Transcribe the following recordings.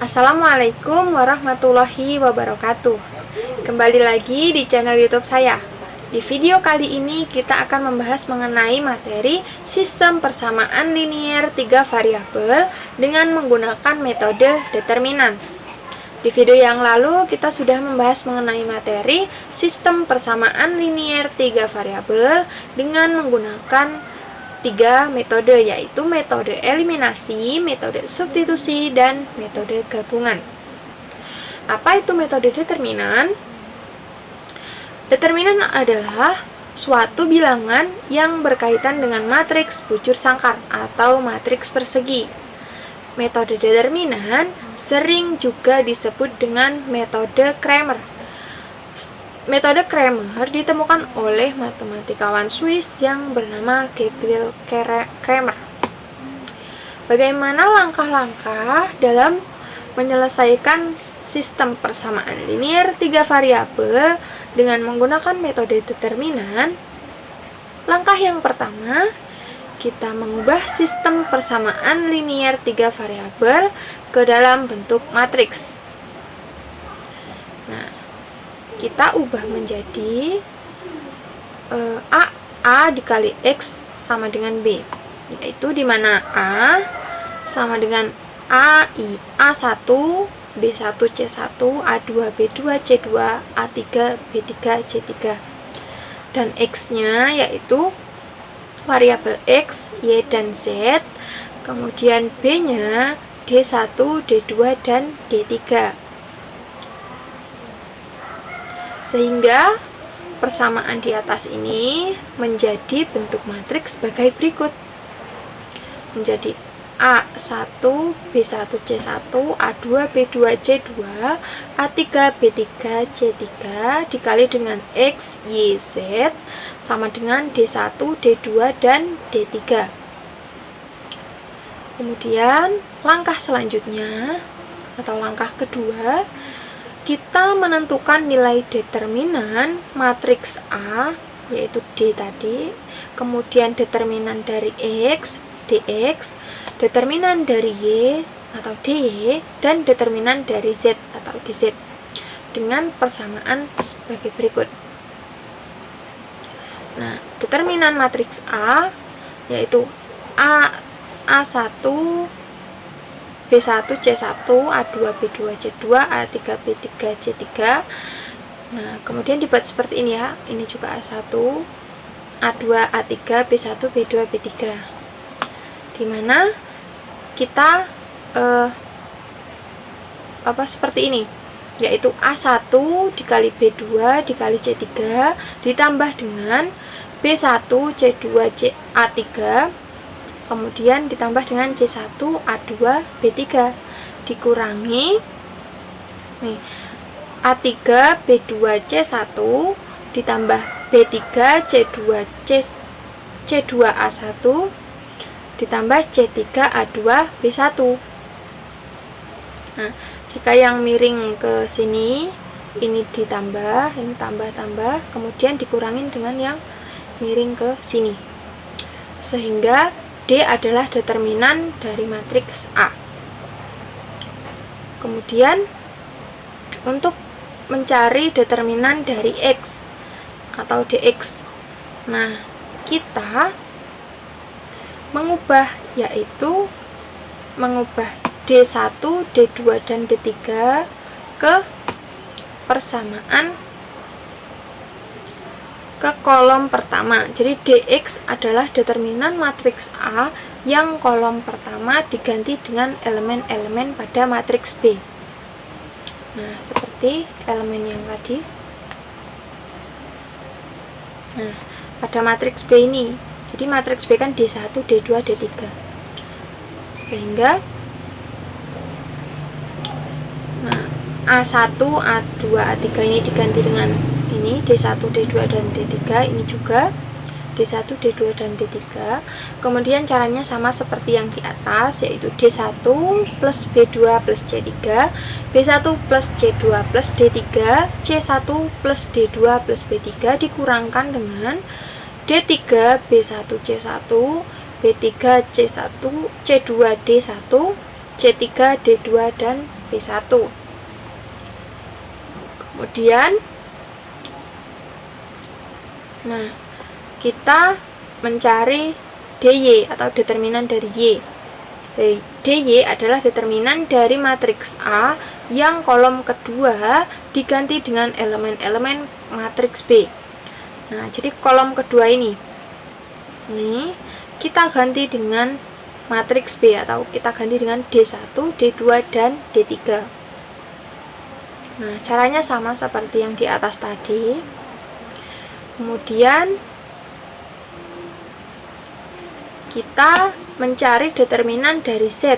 Assalamualaikum warahmatullahi wabarakatuh. Kembali lagi di channel YouTube saya. Di video kali ini kita akan membahas mengenai materi sistem persamaan linier 3 variabel dengan menggunakan metode determinan. Di video yang lalu kita sudah membahas mengenai materi sistem persamaan linier 3 variabel dengan menggunakan 3 metode, yaitu metode eliminasi, metode substitusi, dan metode gabungan. Apa itu metode determinan? Determinan adalah suatu bilangan yang berkaitan dengan matriks bujur sangkar atau matriks persegi. Metode determinan sering juga disebut dengan metode Cramer. Metode Cramer ditemukan oleh matematikawan Swiss yang bernama Gabriel Cramer. Bagaimana langkah-langkah dalam menyelesaikan sistem persamaan linier 3 variabel dengan menggunakan metode determinan? Langkah yang pertama, kita mengubah sistem persamaan linier 3 variabel ke dalam bentuk matriks. Nah, kita ubah menjadi A dikali X sama dengan B, yaitu di mana A sama dengan A1 B1 C1 A2 B2 C2 A3 B3 C3, dan X-nya yaitu variabel X, Y, dan Z, kemudian B-nya D1, D2, dan D3. Sehingga persamaan di atas ini menjadi bentuk matriks sebagai berikut. Menjadi A1 B1 C1 A2 B2 C2 A3 B3 C3 dikali dengan X, Y, Z sama dengan D1, D2, dan D3. Kemudian langkah selanjutnya atau langkah kedua, kita menentukan nilai determinan matriks A, yaitu D tadi, kemudian determinan dari X, dx, determinan dari Y atau dy, dan determinan dari Z atau dz, dengan persamaan sebagai berikut. Nah, determinan matriks A yaitu A1 B1 C1 A2 B2 C2 A3 B3 C3. Nah, kemudian dibuat seperti ini ya. Ini juga A1 A2 A3 B1 B2 B3, dimana kita seperti ini, yaitu A1 dikali B2 dikali C3 ditambah dengan B1 C2 A3, kemudian ditambah dengan C1 A2 B3 dikurangi nih, A3 B2 C1 ditambah B3 C2 C2 A1 ditambah C3 A2 B1. Nah, jika yang miring ke sini ini ditambah, ini tambah, kemudian dikurangin dengan yang miring ke sini, sehingga D adalah determinan dari matriks A. Kemudian untuk mencari determinan dari X atau dx, nah kita mengubah, yaitu mengubah D1, D2, dan D3 ke persamaan ke kolom pertama. Jadi dx adalah determinan matriks A yang kolom pertama diganti dengan elemen-elemen pada matriks B. Nah, seperti elemen yang tadi. Nah, pada matriks B ini, jadi matriks B kan D1, D2, D3. Sehingga A1, A2, A3 ini diganti dengan ini D1, D2, dan D3. Ini juga D1, D2, dan D3. Kemudian caranya sama seperti yang di atas, yaitu D1 plus B2 plus C3, B1 plus C2 plus D3, C1 plus D2 plus B3 dikurangkan dengan D3 B1 C1, B3 C1 C2 D1, C3 D2, dan B1. Kemudian kita mencari DY atau determinan dari Y. DY adalah determinan dari matriks A yang kolom kedua diganti dengan elemen-elemen matriks B. Nah, jadi kolom kedua ini kita ganti dengan matriks B atau kita ganti dengan D1, D2, dan D3. Nah, caranya sama seperti yang di atas tadi. Kemudian kita mencari determinan dari Z.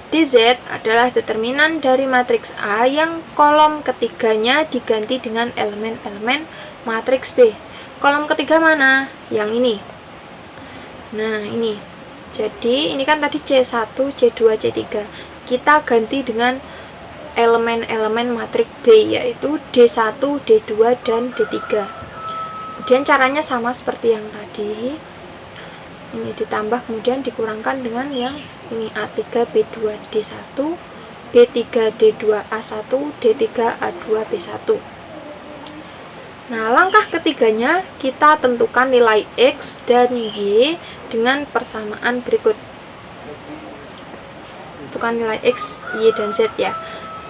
DZ adalah determinan dari matriks A yang kolom ketiganya diganti dengan elemen-elemen matriks B. Kolom ketiga mana? Yang ini. Nah, ini. Jadi, ini kan tadi C1, C2, C3. Kita ganti dengan elemen-elemen matriks B, yaitu D1, D2, dan D3. Kemudian caranya sama seperti yang tadi. Ini ditambah kemudian dikurangkan dengan yang ini A3, B2, D1, B3, D2, A1, D3, A2, B1. Nah, langkah ketiganya kita tentukan nilai X dan Y dengan persamaan berikut. Tentukan nilai X, Y, dan Z ya.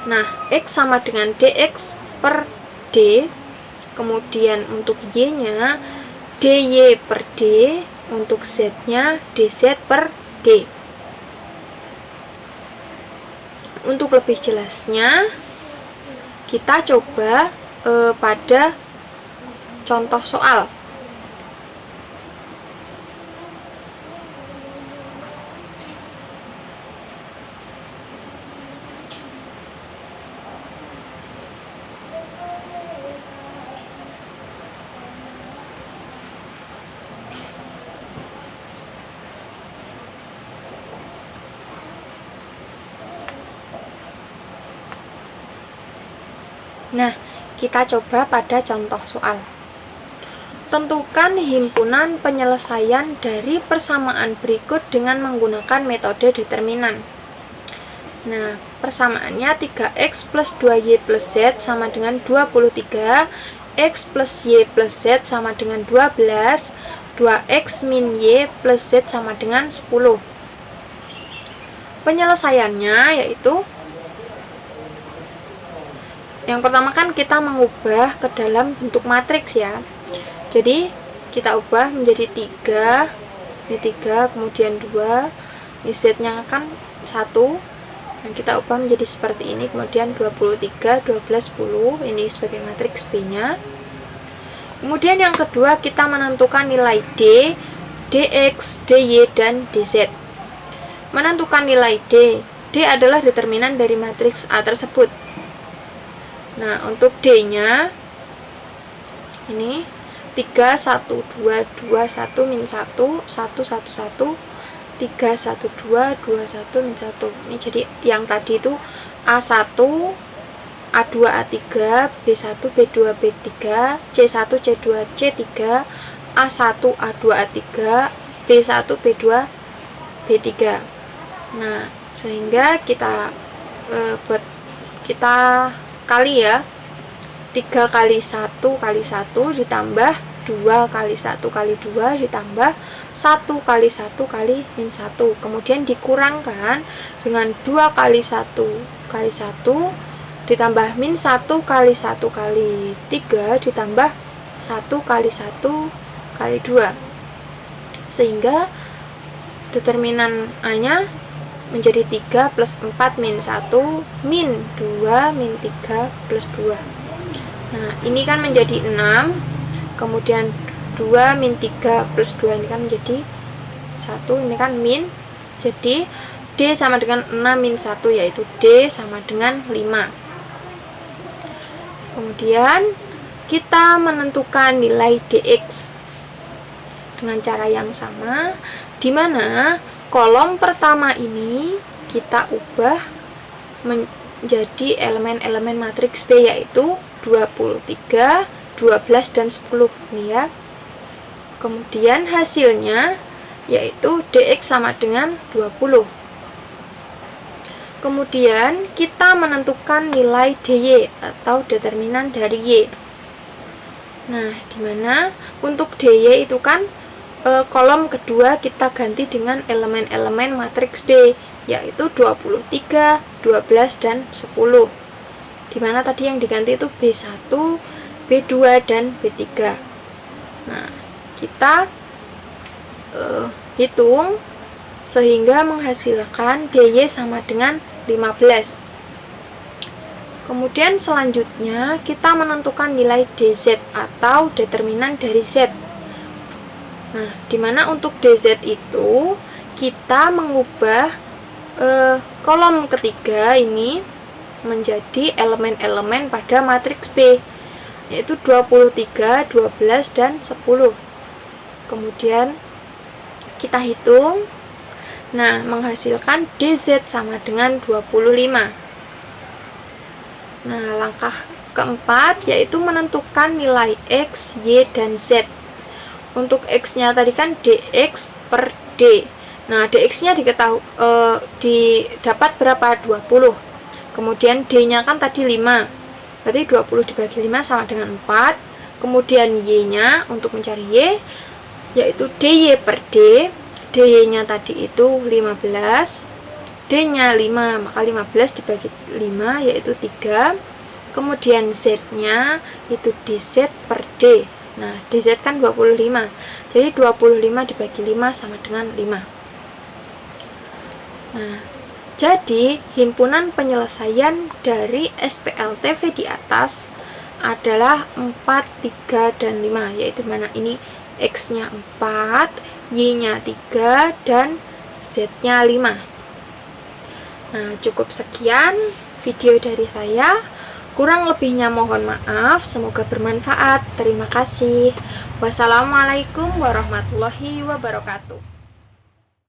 Nah, X sama dengan DX per D. Kemudian untuk Y-nya DY per D. Untuk Z-nya DZ per D. Untuk lebih jelasnya, kita coba pada contoh soal. Nah, kita coba pada contoh soal. Tentukan himpunan penyelesaian dari persamaan berikut dengan menggunakan metode determinan. Nah, persamaannya 3x plus 2y plus z sama dengan 23, x plus y plus z sama dengan 12, 2x min y plus z sama dengan 10. Penyelesaiannya yaitu yang pertama kan kita mengubah ke dalam bentuk matriks ya. Jadi kita ubah menjadi 3. Ini 3, kemudian 2. Ini Z-nya kan 1. Dan kita ubah menjadi seperti ini. Kemudian 23, 12, 10. Ini sebagai matriks B-nya. Kemudian yang kedua kita menentukan nilai D, DX, DY, dan DZ. Menentukan nilai D. D adalah determinan dari matriks A tersebut. Nah, untuk D-nya ini 3, 1, 2, 2, 1, min 1, 1, 1, 1, 3, 1, 2, 2, 1, min 1. Ini jadi yang tadi itu A1, A2, A3, B1, B2, B3, C1, C2, C3, A1, A2, A3, B1, B2, B3. Nah, sehingga kita kali ya, 3 kali 1 kali 1 ditambah 2 kali 1 kali 2 ditambah 1 kali 1 kali min 1. Kemudian dikurangkan dengan 2 kali 1 kali 1 ditambah min 1 kali 1 kali 3 ditambah 1 kali 1 kali 2. Sehingga determinan A-nya menjadi 3 plus 4 min 1 min 2 min 3 plus 2. Nah, ini kan menjadi 6. Kemudian 2 min 3 plus 2 ini kan menjadi 1. Ini kan min. Jadi D sama dengan 6 min 1, yaitu D sama dengan 5. Kemudian kita menentukan nilai DX dengan cara yang sama, di mana kolom pertama ini kita ubah menjadi elemen-elemen matriks B, yaitu 23, 12, dan 10 nih ya. Kemudian hasilnya yaitu DX sama dengan 20. Kemudian kita menentukan nilai dy atau determinan dari y. Nah, dimana untuk dy itu kan kolom kedua kita ganti dengan elemen-elemen matriks B, yaitu 23, 12, dan 10. Dimana tadi yang diganti itu B1, B2, dan B3. Nah, kita hitung sehingga menghasilkan dy sama dengan 15. Kemudian selanjutnya kita menentukan nilai dz atau determinan dari z. Nah, dimana untuk dz itu kita mengubah kolom ketiga ini menjadi elemen-elemen pada matriks B, yaitu 23, 12, dan 10. Kemudian kita hitung. Nah, menghasilkan dz sama dengan 25. Nah, langkah keempat yaitu menentukan nilai x, y, dan z. Untuk x-nya tadi kan dx per d. Nah, dx-nya didapat berapa? 20. Kemudian d-nya kan tadi 5. Berarti 20 dibagi 5 sama dengan 4. Kemudian y-nya untuk mencari y yaitu dy per d. dy-nya tadi itu 15. D-nya 5, maka 15 dibagi 5 yaitu 3. Kemudian z-nya itu dz per d. Nah, dz kan 25. Jadi 25 dibagi 5 sama dengan 5. Nah, jadi himpunan penyelesaian dari SPLTV di atas adalah 4, 3, dan 5, yaitu mana ini x-nya 4, y-nya 3, dan z-nya 5. Nah, cukup sekian video dari saya. Kurang lebihnya mohon maaf, semoga bermanfaat. Terima kasih. Wassalamualaikum warahmatullahi wabarakatuh.